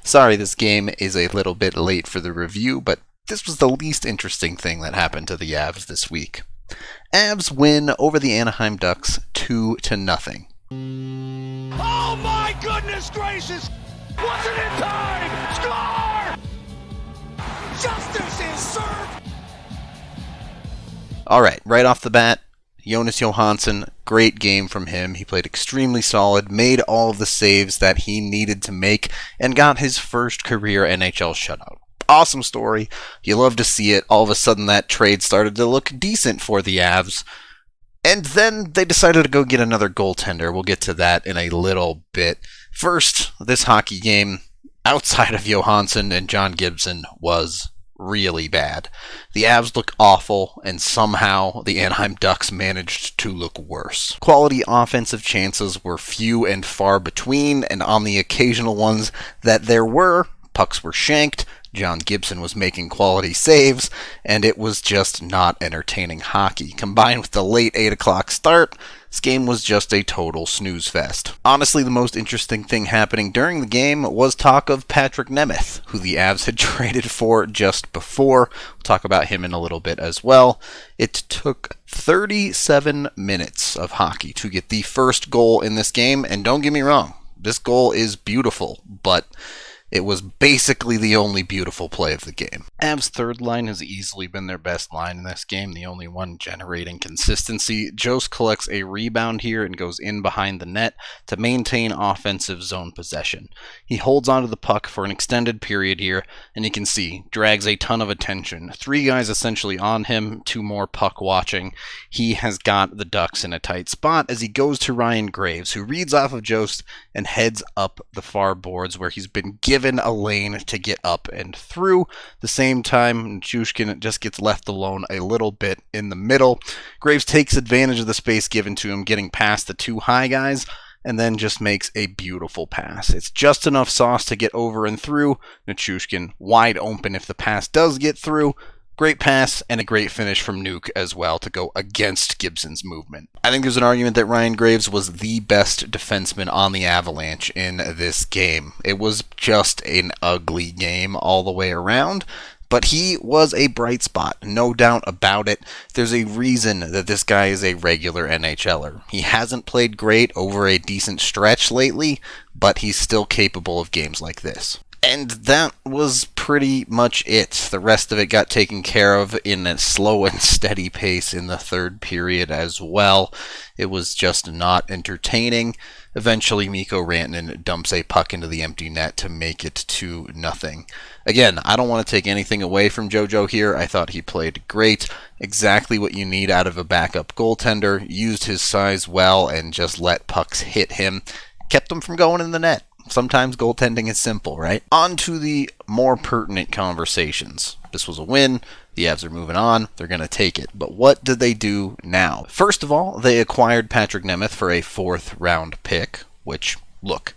Sorry this game is a little bit late for the review, but this was the least interesting thing that happened to the Avs this week. Avs win over the Anaheim Ducks 2-0. Oh my goodness gracious! Wasn't in time! Score! Justice is served! Alright, right off the bat, Jonas Johansson, great game from him. He played extremely solid, made all of the saves that he needed to make, and got his first career NHL shutout. Awesome story. You love to see it. All of a sudden that trade started to look decent for the Avs. And then they decided to go get another goaltender. We'll get to that in a little bit. First, this hockey game, outside of Johansson and John Gibson, was really bad. The Avs look awful, and somehow the Anaheim Ducks managed to look worse. Quality offensive chances were few and far between, and on the occasional ones that there were, pucks were shanked, John Gibson was making quality saves, and it was just not entertaining hockey. Combined with the late 8 o'clock start, this game was just a total snooze fest. Honestly, the most interesting thing happening during the game was talk of Patrick Nemeth, who the Avs had traded for just before. We'll talk about him in a little bit as well. It took 37 minutes of hockey to get the first goal in this game, and don't get me wrong, this goal is beautiful, but it was basically the only beautiful play of the game. Avs' third line has easily been their best line in this game, the only one generating consistency. Jost collects a rebound here and goes in behind the net to maintain offensive zone possession. He holds onto the puck for an extended period here, and you can see, drags a ton of attention. 3 guys essentially on him, 2 more puck watching. He has got the Ducks in a tight spot as he goes to Ryan Graves, who reads off of Jost and heads up the far boards where he's been given a lane to get up and through. The same time, Nichushkin just gets left alone a little bit in the middle. Graves takes advantage of the space given to him, getting past the 2 high guys, and then just makes a beautiful pass. It's just enough sauce to get over and through. Nichushkin wide open if the pass does get through. Great pass and a great finish from Nuke as well to go against Gibson's movement. I think there's an argument that Ryan Graves was the best defenseman on the Avalanche in this game. It was just an ugly game all the way around, but he was a bright spot, no doubt about it. There's a reason that this guy is a regular NHLer. He hasn't played great over a decent stretch lately, but he's still capable of games like this. And that was pretty much it. The rest of it got taken care of in a slow and steady pace in the third period as well. It was just not entertaining. Eventually, Mikko Rantanen dumps a puck into the empty net to make it 2-0. Again, I don't want to take anything away from JoJo here. I thought he played great. Exactly what you need out of a backup goaltender. Used his size well and just let pucks hit him. Kept them from going in the net. Sometimes goaltending is simple, right? On to the more pertinent conversations. This was a win. The Avs are moving on. They're going to take it. But what did they do now? First of all, they acquired Patrick Nemeth for a 4th-round pick, which, look,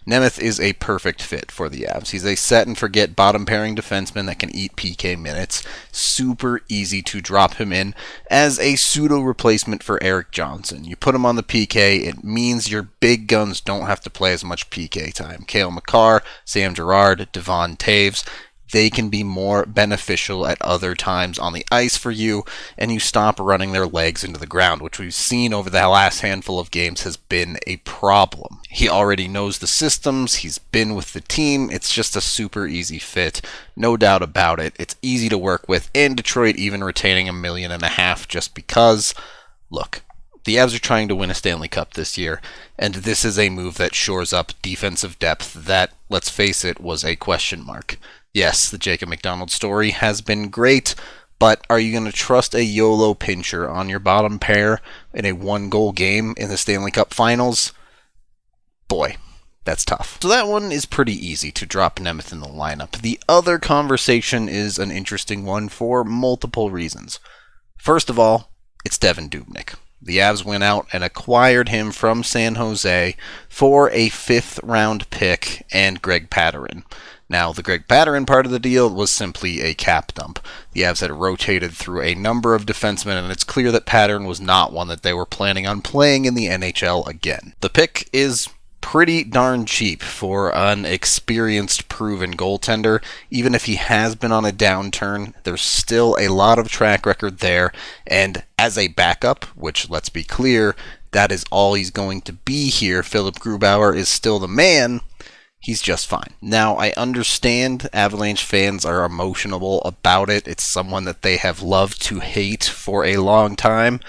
Nemeth is a perfect fit for the Avs. He's a set-and-forget bottom-pairing defenseman that can eat PK minutes. Super easy to drop him in as a pseudo-replacement for Erik Johnson. You put him on the PK, it means your big guns don't have to play as much PK time. Cale Makar, Sam Girard, Devon Taves, they can be more beneficial at other times on the ice for you, and you stop running their legs into the ground, which we've seen over the last handful of games has been a problem. He already knows the systems, he's been with the team, it's just a super easy fit, no doubt about it. It's easy to work with, and Detroit even retaining $1.5 million just because. Look, the Avs are trying to win a Stanley Cup this year, and this is a move that shores up defensive depth that, let's face it, was a question mark. Yes, the Jacob McDonald story has been great, but are you going to trust a YOLO pincher on your bottom pair in a 1-goal game in the Stanley Cup Finals? Boy, that's tough. So that one is pretty easy to drop Nemeth in the lineup. The other conversation is an interesting one for multiple reasons. First of all, it's Devan Dubnyk. The Avs went out and acquired him from San Jose for a 5th-round pick and Greg Pateryn. Now, the Greg Pateryn part of the deal was simply a cap dump. The Avs had rotated through a number of defensemen, and it's clear that Pateryn was not one that they were planning on playing in the NHL again. The pick is pretty darn cheap for an experienced, proven goaltender. Even if he has been on a downturn, there's still a lot of track record there, and as a backup, which, let's be clear, that is all he's going to be here, Philip Grubauer is still the man. He's just fine. Now, I understand Avalanche fans are emotional about it. It's someone that they have loved to hate for a long time.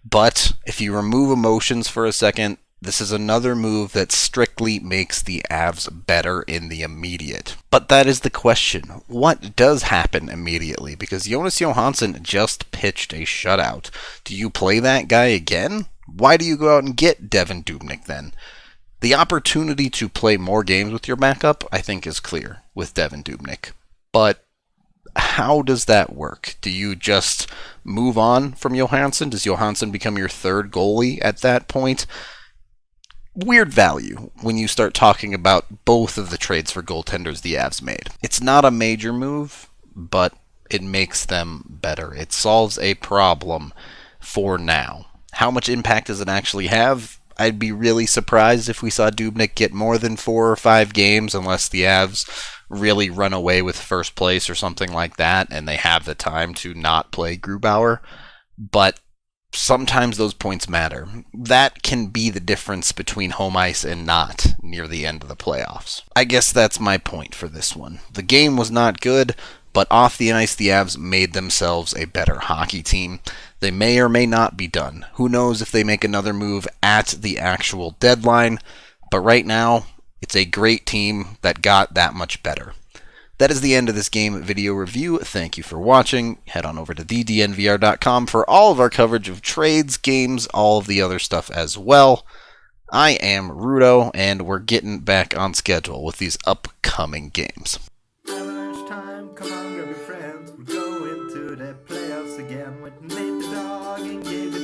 But if you remove emotions for a second, this is another move that strictly makes the Avs better in the immediate. But that is the question. What does happen immediately? Because Jonas Johansson just pitched a shutout. Do you play that guy again? Why do you go out and get Devan Dubnyk then? The opportunity to play more games with your backup, I think, is clear with Devan Dubnyk. But how does that work? Do you just move on from Johansson? Does Johansson become your third goalie at that point? Weird value when you start talking about both of the trades for goaltenders the Avs made. It's not a major move, but it makes them better. It solves a problem for now. How much impact does it actually have? I'd be really surprised if we saw Dubnyk get more than 4 or 5 games unless the Avs really run away with first place or something like that and they have the time to not play Grubauer. But sometimes those points matter. That can be the difference between home ice and not near the end of the playoffs. I guess that's my point for this one. The game was not good, but off the ice, the Avs made themselves a better hockey team. They may or may not be done. Who knows if they make another move at the actual deadline, but right now, it's a great team that got that much better. That is the end of this game video review. Thank you for watching. Head on over to thednvr.com for all of our coverage of trades, games, all of the other stuff as well. I am Rudo, and we're getting back on schedule with these upcoming games. Avalanche time, come on, grab your friends. We're going to the playoffs again with Nate the Dog and Gabe